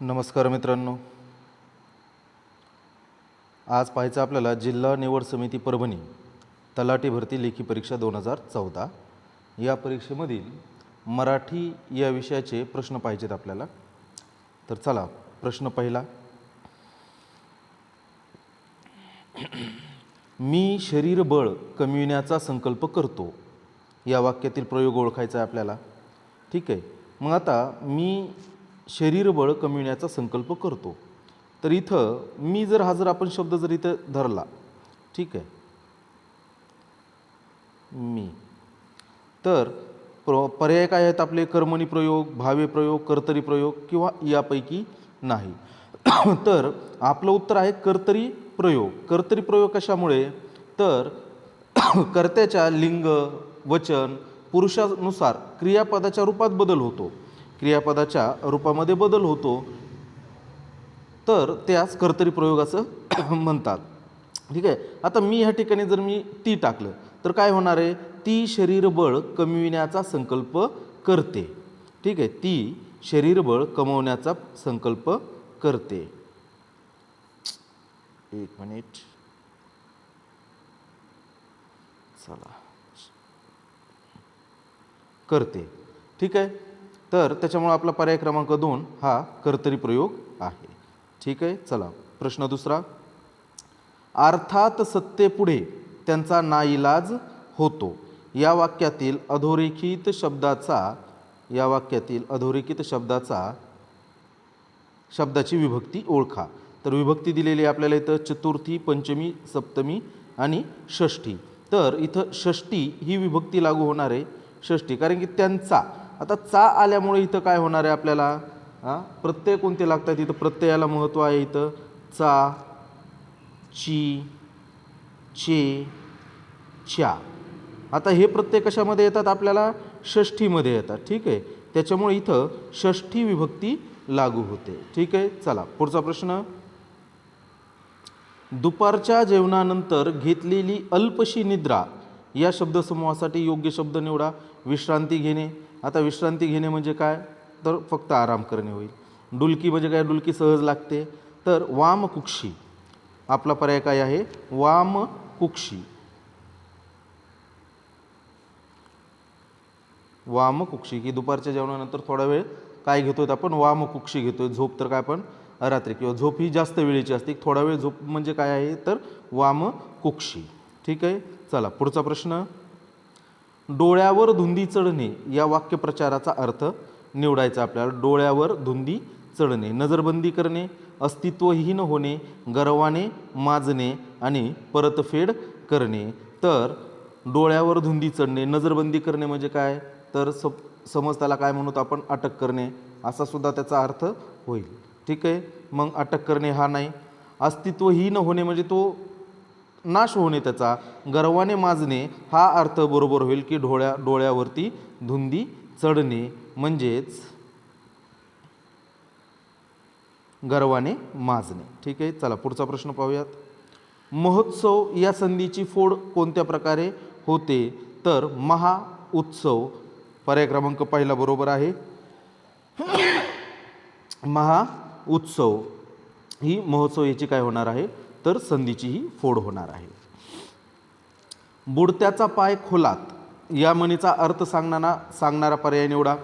नमस्कार मित्रांनो, आज पाहायचं आपल्याला जिल्हा निवड समिती परभणी तलाठी भरती लेखी परीक्षा 2014 या परीक्षेमधील मराठी या विषयाचे प्रश्न पाहिजेत आपल्याला. तर चला, प्रश्न पहिला. मी शरीर बळ कमविण्याचा संकल्प करतो या वाक्यातील प्रयोग ओळखायचा आहे आपल्याला. ठीक आहे. मग आता मी शरीर बळ कमविण्याचा संकल्प करतो, तर इथं मी जर हा आपण शब्द जर इथं धरला, ठीक आहे, मी, तर पर्याय काय आहेत आपले? कर्मणी प्रयोग, भावे प्रयोग, कर्तरी प्रयोग किंवा यापैकी नाही. तर आपलं उत्तर आहे कर्तरी प्रयोग. कर्तरी प्रयोग कशामुळे? तर कर्त्याच्या लिंग, वचन, पुरुषानुसार क्रियापदाच्या रूपात बदल होतो, क्रियापदाच्या रूपामध्ये बदल होतो, तर त्यास कर्तरी प्रयोग असं म्हणतात. ठीक आहे. आता मी ह्या ठिकाणी जर मी ती टाकलं तर काय होणार आहे? ती शरीरबळ कमविण्याचा संकल्प करते. ठीक आहे. ती शरीरबळ कमवण्याचा संकल्प करते. एक मिनिट, चला, करते. ठीक आहे. तर त्याच्यामुळे आपला पर्याय क्रमांक 2 हा कर्तरी प्रयोग आहे. ठीक आहे. चला, प्रश्न दुसरा. अर्थात सत्तेपुढे त्यांचा नाईलाज होतो या वाक्यातील अधोरेखित शब्दाची विभक्ती ओळखा. तर विभक्ती दिलेली आपल्याला इथं चतुर्थी, पंचमी, सप्तमी आणि षष्ठी. तर इथं षष्ठी ही विभक्ती लागू होणार आहे. षष्ठी कारण की त्यांचा, आता चा आल्यामुळे इथं काय होणार आहे आपल्याला? प्रत्यय कोणते लागतात? इथं प्रत्ययाला महत्त्व आहे. इथं चा, ची, चे, च्या. आता हे प्रत्यय कशामध्ये येतात आपल्याला? षष्ठीमध्ये येतात. ठीक आहे. त्याच्यामुळे इथं षष्ठी विभक्ती लागू होते. ठीक आहे. चला, पुढचा प्रश्न. दुपारच्या जेवणानंतर घेतलेली अल्पशी निद्रा या शब्दसमूहासाठी योग्य शब्द निवडा. विश्रांती घेणे. आता विश्रांती घेणे म्हणजे काय? तर फक्त आराम करणे होईल. डुलकी म्हणजे काय? डुलकी सहज लागते. तर वामकुक्षी आपला पर्याय काय आहे? वामकुक्षी. वामकुक्षी की दुपारच्या जेवणानंतर थोडा वेळ काय घेतोय आपण? वामकुक्षी घेतोय. झोप तर काय पण रात्री, किंवा झोप ही जास्त वेळेची असते. थोडा वेळ झोप म्हणजे काय आहे? तर वामकुक्षी. ठीक आहे. चला, पुढचा प्रश्न. डोळ्यावर धुंदी चढणे या वाक्यप्रचाराचा अर्थ निवडायचा आपल्याला. डोळ्यावर धुंदी चढणे, नजरबंदी करणे, अस्तित्वहीन होणे, गर्वाने माजणे आणि परतफेड करणे. तर डोळ्यावर धुंदी चढणे, नजरबंदी करणे म्हणजे काय? तर समज त्याला काय म्हणतो आपण? अटक करणे, असा सुद्धा त्याचा अर्थ होईल. ठीक आहे. मग अटक करणे हा नाही. अस्तित्वहीन होणे म्हणजे तो नाश होणे त्याचा. गर्वाने माजणे हा अर्थ बरोबर होईल की डोळ्यावरती धुंदी चढणे म्हणजेच गर्वाने माजणे. ठीक आहे. चला, पुढचा प्रश्न पाहूयात. महोत्सव या संधीची फोड कोणत्या प्रकारे होते? तर महा उत्सव पर्याय क्रमांक पहिला बरोबर आहे. महा उत्सव ही महोत्सव याची काय होणार आहे? तर संधीची ही फोड होणार आहे. बुडत्याचा पाय खोलात या म्हणीचा अर्थ सांगणारा पर्याय निवडा.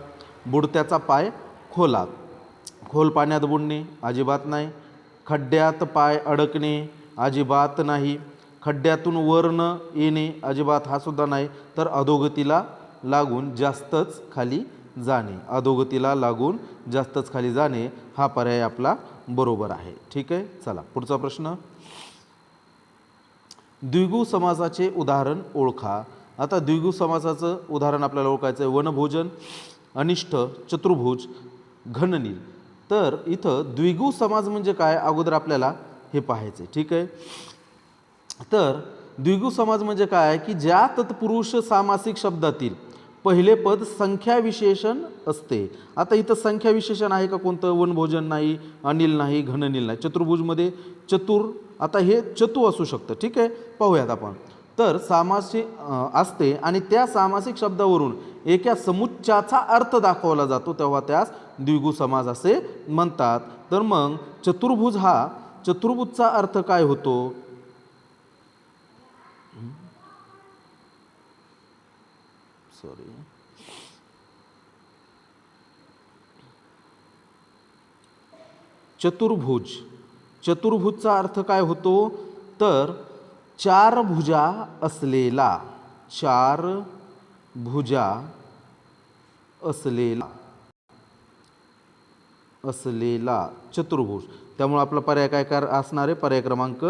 बुडत्याचा पाय खोलात. खोल पाण्यात बुडणे अजिबात नाही. खड्ड्यात पाय अडकणे अजिबात नाही. खड्ड्यातून वर न येणे अजिबात हा सुद्धा नाही. तर अधोगतीला लागून जास्तच खाली जाणे. अधोगतीला लागून जास्तच खाली जाणे हा पर्याय आपला बरोबर आहे. ठीक आहे. चला, पुढचा प्रश्न. द्विगु समासाचे उदाहरण ओळखा. आता द्विगु समासाचं उदाहरण आपल्याला ओळखायचं आहे. वनभोजन, अनिष्ठ, चतुर्भुज, घननील. तर इथं द्विगु समास म्हणजे काय अगोदर आपल्याला हे पाहायचं आहे. ठीक आहे. तर द्विगु समास म्हणजे काय की ज्या तत्पुरुष सामासिक शब्दातील पहिले पद संख्या विशेषण असते. आता इथं संख्या विशेषण आहे का कोणतं? वनभोजन नाही, अनिल नाही, घननील नाही. चतुर्भुजमध्ये चतुर, आता हे चतु असू शकतं. ठीक आहे. पाहूयात आपण. तर सामासिक असते आणि त्या सामासिक शब्दावरून एका समुच्चयाचा अर्थ दाखवला जातो तेव्हा त्यास द्विगु समास असे म्हणतात. तर मग चतुर्भुज हा चतुर्भुजचा अर्थ काय होतो? सॉरी, चतुर्भुज, चतुर्भुजचा अर्थ काय होतो? तर चार भुजा असलेला, चार भुजा असलेला असलेला चतुर्भुज. त्यामुळे आपला पर्याय काय असणार आहे? पर्याय क्रमांक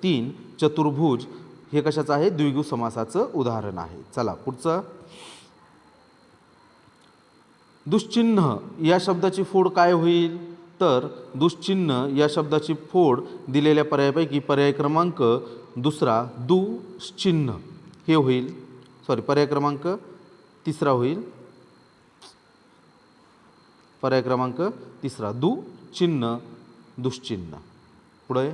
3 चतुर्भुज हे कशाचं आहे? द्विगु समासाचं उदाहरण आहे. चला पुढचं. दुश्चिन्ह या शब्दाची फोड काय होईल? तर दुश्चिन्ह या शब्दाची फोड दिलेल्या पर्यायापैकी पर्याय क्रमांक 2 दुश्चिन्ह हे होईल. सॉरी, पर्याय क्रमांक 3 होईल. पर्याय क्रमांक 3 दुचिन्ह दुश्चिन्ह. पुढे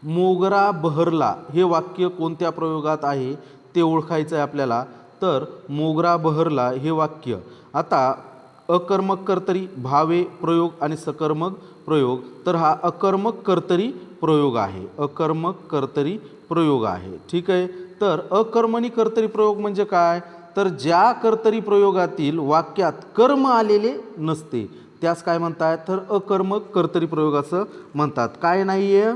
मोगरा बहरला हे वाक्य कोणत्या प्रयोगात आहे ते ओळखायचं आहे आपल्याला. तर मोगरा बहरला हे वाक्य आता अकर्मक कर्तरी, भावे प्रयोग आणि सकर्मक प्रयोग. तर हा अकर्मक कर्तरी प्रयोग आहे, अकर्मक कर्तरी प्रयोग आहे. ठीक आहे. तर अकर्मणी कर्तरी प्रयोग म्हणजे काय? तर ज्या कर्तरी प्रयोगातील वाक्यात कर्म आलेले नसते त्यास काय म्हणतात? तर अकर्मक कर्तरी प्रयोग असं म्हणतात. काय नाही आहे?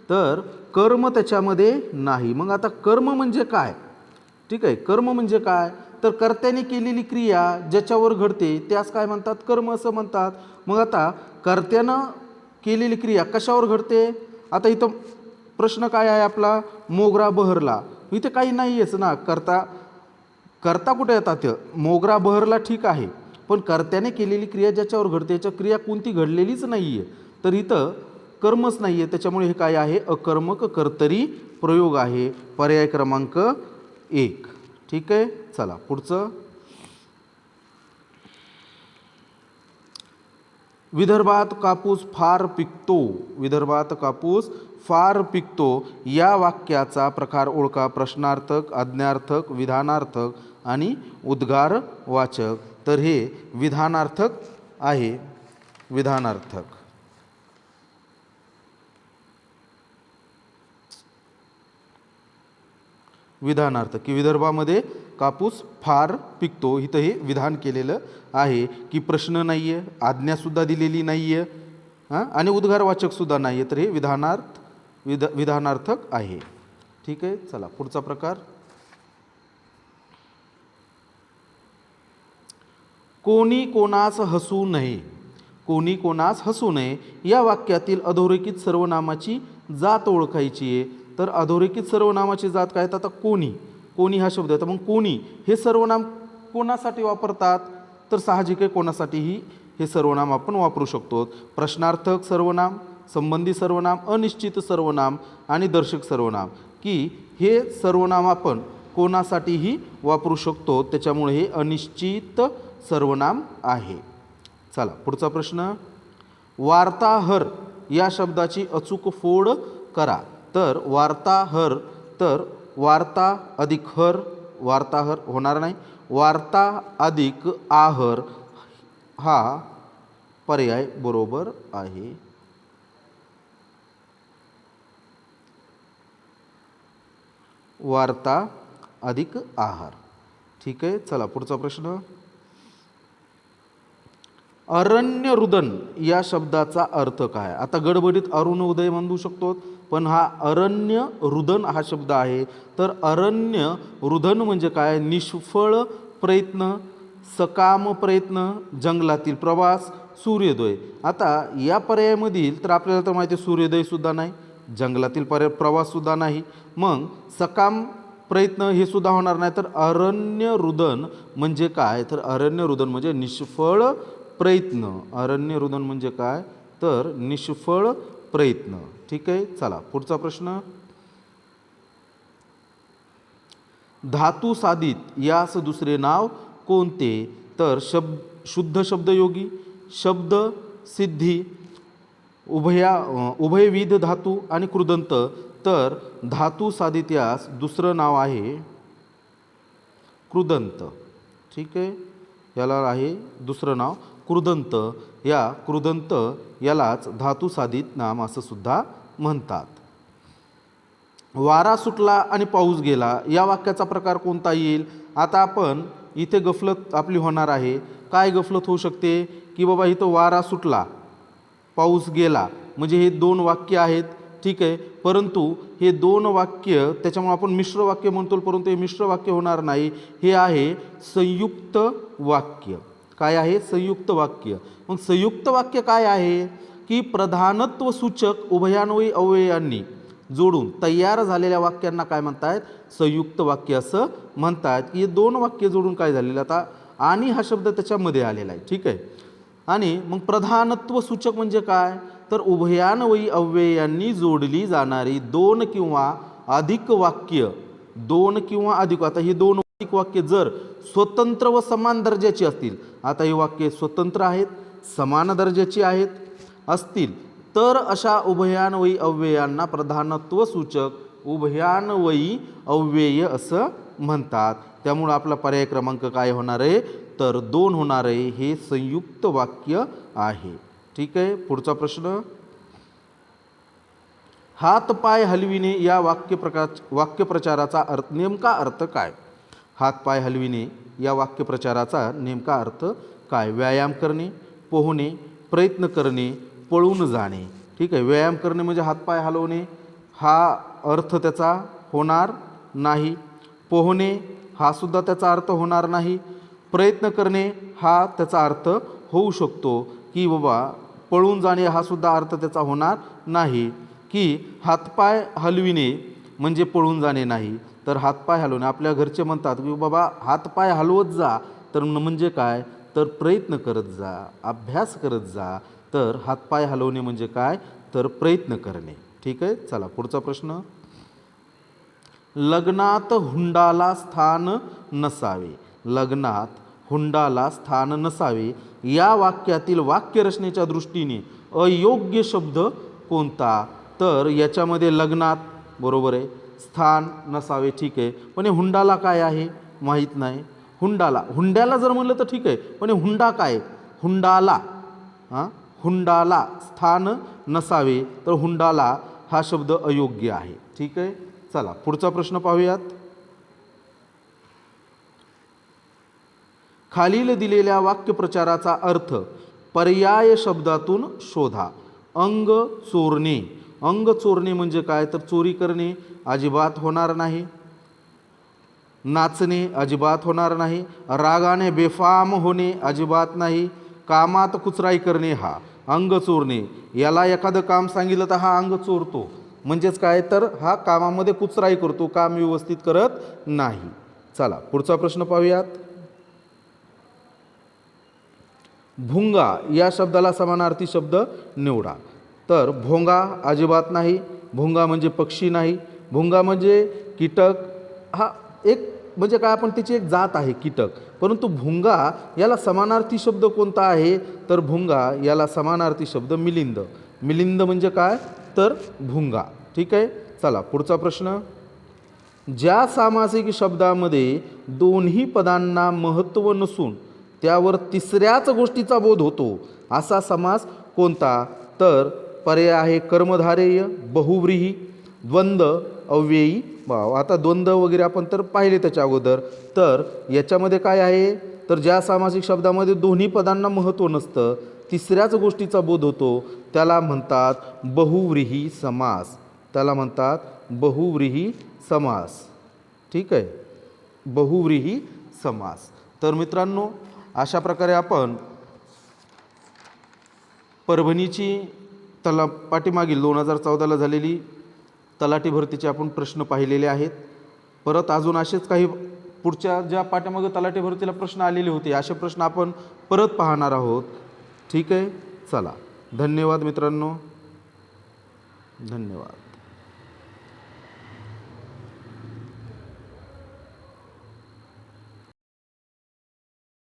तर कर्म त्याच्यामध्ये नाही. मग आता कर्म म्हणजे काय? ठीक आहे, कर्म म्हणजे काय? तर कर्त्याने केलेली क्रिया ज्याच्यावर घडते त्यास काय म्हणतात? कर्म असं म्हणतात. मग आता कर्त्यानं केलेली क्रिया कशावर घडते? आता इथं प्रश्न काय आहे आपला? मोगरा बहरला, इथे काही नाही आहेच ना. कर्ता कुठे येतात? मोगरा बहरला ठीक आहे, पण कर्त्याने केलेली क्रिया ज्याच्यावर घडते याच्या क्रिया कोणती घडलेलीच नाही आहे, तर इथं कर्मच नाही आहे. त्याच्यामुळे हे काय आहे? अकर्मक कर्तरी प्रयोग आहे. पर्याय क्रमांक 1. ठीक आहे. चला पुढचं. विदर्भात कापूस फार पिकतो, विदर्भात कापूस फार पिकतो या वाक्याचा प्रकार ओळखा. प्रश्नार्थक, आज्ञार्थक, विधानार्थक आणि उद्गारवाचक. तर हे विधानार्थक आहे, विधानार्थक. विधानार्थ की विदर्भामध्ये कापूस फार पिकतो, इथं हे विधान केलेलं आहे की प्रश्न नाही आहे, आज्ञासुद्धा दिलेली नाही आहे आणि उद्गारवाचकसुद्धा नाही आहे. तर हे विधानार्थक आहे. ठीक आहे. चला पुढचा प्रकार. कोणी कोणास हसू नये, कोणी कोणास हसू नये या वाक्यातील अधोरेखित सर्वनामाची जात ओळखायची आहे. तर अधोरेखित सर्वनामाची जात काय? तर आता कोणी, कोणी हा शब्द आहे. तर मग कोणी हे सर्वनाम कोणासाठी वापरतात? तर साहजिक आहे कोणासाठीही हे सर्वनाम आपण वापरू शकतो. प्रश्नार्थक सर्वनाम, संबंधी सर्वनाम, अनिश्चित सर्वनाम आणि दर्शक सर्वनाम की हे सर्वनाम आपण कोणासाठीही वापरू शकतो. त्याच्यामुळे हे अनिश्चित सर्वनाम आहे. चला पुढचा प्रश्न. वार्ताहर या शब्दाची अचूक फोड करा. तर वार्ताहर, तर वार्ता अधिक हर, वार्ताहर होणार नाही. वार्ता अधिक आहर हा पर्याय बरोबर आहे. वार्ता अधिक आहार. ठीक आहे. चला पुढचा प्रश्न. अरण्य रुदन या शब्दाचा अर्थ काय? आता गडबडीत अरुण उदय म्हणू शकतो, पण हा अरण्य रुदन हा शब्द आहे. तर अरण्य रुदन म्हणजे काय? निष्फळ प्रयत्न, सकाम प्रयत्न, जंगलातील प्रवास, सूर्योदय. आता या पर्यायामधील तर आपल्याला तर माहिती आहे सूर्योदयसुद्धा नाही, जंगलातील प्रवाससुद्धा नाही, मग सकाम प्रयत्न हे सुद्धा होणार नाही. तर अरण्य रुदन म्हणजे काय? तर अरण्य रुदन म्हणजे निष्फळ प्रयत्न. अरण्य रुदन म्हणजे काय? तर निष्फळ प्रयत्न. ठीक आहे. चला पुढचा प्रश्न. धातू साधित यास दुसरे नाव कोणते? तर शुद्ध शब्दयोगी, शब्द सिद्धी, उभयविध धातू आणि कृदंत. तर धातू साधित यास दुसरं नाव आहे कृदंत. ठीक आहे, याला आहे दुसरं नाव कृदंत. या कृदंत यालाच धातू साधित नाम असं सुद्धा म्हणतात. वारा सुटला आणि पाऊस गेला या वाक्याचा प्रकार कोणता येईल? आता आपण इथे गफलत आपली होणार आहे. काय गफलत होऊ शकते की बाबा इथं वारा सुटला पाऊस गेला म्हणजे हे दोन वाक्य आहेत. ठीक आहे, परंतु हे दोन वाक्य त्याच्यामुळे आपण मिश्र वाक्य म्हणतो, परंतु हे मिश्र वाक्य होणार नाही. हे आहे संयुक्त वाक्य. काय आहे? संयुक्त वाक्य. मग संयुक्त वाक्य काय आहे की प्रधानत्व सूचक उभयान्वयी अव्ययांनी जोडून तयार झालेल्या वाक्यांना काय म्हणतात? संयुक्त वाक्य असं म्हणतात. की हे दोन वाक्य जोडून काय झालेलं, आता आणि हा शब्द त्याच्यामध्ये आलेला आहे. ठीक आहे, आणि मग प्रधानत्व सूचक म्हणजे काय? तर उभयान्वयी अव्ययांनी जोडली जाणारी दोन किंवा अधिक वाक्य, दोन किंवा अधिक. आता ही दोन अधिक वाक्य जर स्वतंत्र व समान दर्जाची असतील, आता ही वाक्ये स्वतंत्र आहेत, समान दर्जाची आहेत असतील, तर अशा उभयान्वयी अव्ययांना प्रधानत्व सूचक उभयान्वयी अव्यय असं म्हणतात. त्यामुळं आपला पर्याय क्रमांक काय होणार आहे? तर 2 होणार आहे. हे संयुक्त वाक्य आहे. ठीक आहे, पुढचा प्रश्न. हात पाय हलविणे या वाक्यप्रचाराचा नेमका अर्थ काय? हात पाय हलविणे या वाक्यप्रचाराचा नेमका अर्थ काय? व्यायाम करणे, पोहणे, प्रयत्न करणे, पळून जाणे. ठीक आहे, व्यायाम करणे म्हणजे हातपाय हलवणे, हा अर्थ त्याचा होणार नाही. पोहणे हा सुद्धा त्याचा अर्थ होणार नाही. प्रयत्न करणे हा त्याचा अर्थ होऊ शकतो, की बाबा पळून जाणे हा सुद्धा अर्थ त्याचा होणार नाही. की हातपाय हलविणे म्हणजे पळून जाणे नाही, तर हातपाय हलवणे. आपल्या घरचे म्हणतात की बाबा हातपाय हलवत जा, तर म्हणजे काय? तर प्रयत्न करत जा, अभ्यास करत जा. तर हातपाय हलवणे म्हणजे काय? तर प्रयत्न करणे. ठीक आहे, चला पुढचा प्रश्न. लग्नात हुंडाला स्थान नसावे. लग्नात हुंडाला स्थान नसावे या वाक्यातील वाक्यरचनेच्या दृष्टीने अयोग्य शब्द कोणता? तर याच्यामध्ये लग्नात बरोबर आहे, स्थान नसावे ठीक आहे, पण हे हुंडाला काय आहे माहीत नाही. हुंड्याला जर म्हणलं तर ठीक आहे, पण हे हुंडा काय? हुंडाला, हुंडाला स्थान नसावे, तर हुंडाला हा शब्द अयोग्य आहे. ठीक आहे, चला पुढचा प्रश्न पाहूयात. खालील दिलेल्या वाक्यप्रचाराचा अर्थ पर्याय शब्दातून शोधा. अंग चोरणे. अंग चोरणे म्हणजे काय? तर चोरी करणे, अजिबात होणार नाही. नाचणे अजिबात होणार नाही. रागाने बेफाम होणे अजिबात नाही. कामात कुचराई करणे हा अंग चोरणे. याला एखादं काम सांगितलं तर हा अंग चोरतो, म्हणजेच काय? तर हा कामामध्ये कुचराई करतो, काम व्यवस्थित करत नाही. चला पुढचा प्रश्न पाहूयात. भुंगा या शब्दाला समानार्थी शब्द निवडा. तर भोंगा अजिबात नाही, भुंगा म्हणजे पक्षी नाही, भुंगा म्हणजे कीटक. हा एक म्हणजे काय? आपण त्याची एक जात आहे कीटक. परंतु भुंगा याला समानार्थी शब्द कोणता आहे? तर भुंगा याला समानार्थी शब्द मिलिंद. मिलिंद म्हणजे काय? तर भुंगा. ठीक आहे, चला पुढचा प्रश्न. ज्या सामासिक शब्दामध्ये दोन्ही पदांना महत्त्व नसून त्यावर तिसऱ्याच गोष्टीचा बोध होतो असा समास कोणता? तर पर्याय आहे कर्मधारेय, बहुव्रीही, द्वंद्व, अव्ययी भाव. आता द्वंद्व वगैरे आपण तर पाहिले त्याच्या अगोदर. तर याच्यामध्ये काय आहे? तर ज्या सामासिक शब्दामध्ये दोन्ही पदांना महत्त्व नसतं, तिसऱ्याच गोष्टीचा बोध होतो, त्याला म्हणतात बहुव्रीही समास. त्याला म्हणतात बहुव्रीही समास. ठीक आहे, बहुव्रीही समास. तर मित्रांनो, अशा प्रकारे आपण परभणीची पाठीमागील 2014ला झालेली तलाठी भरतीचे आपण प्रश्न पाहिलेले आहेत. परत अजून असेच काही पुढच्या ज्या पाठीमागे तलाठी भरतीला प्रश्न आलेले होते, असे प्रश्न आपण परत पाहणार आहोत. ठीक आहे, चला धन्यवाद मित्रांनो, धन्यवाद.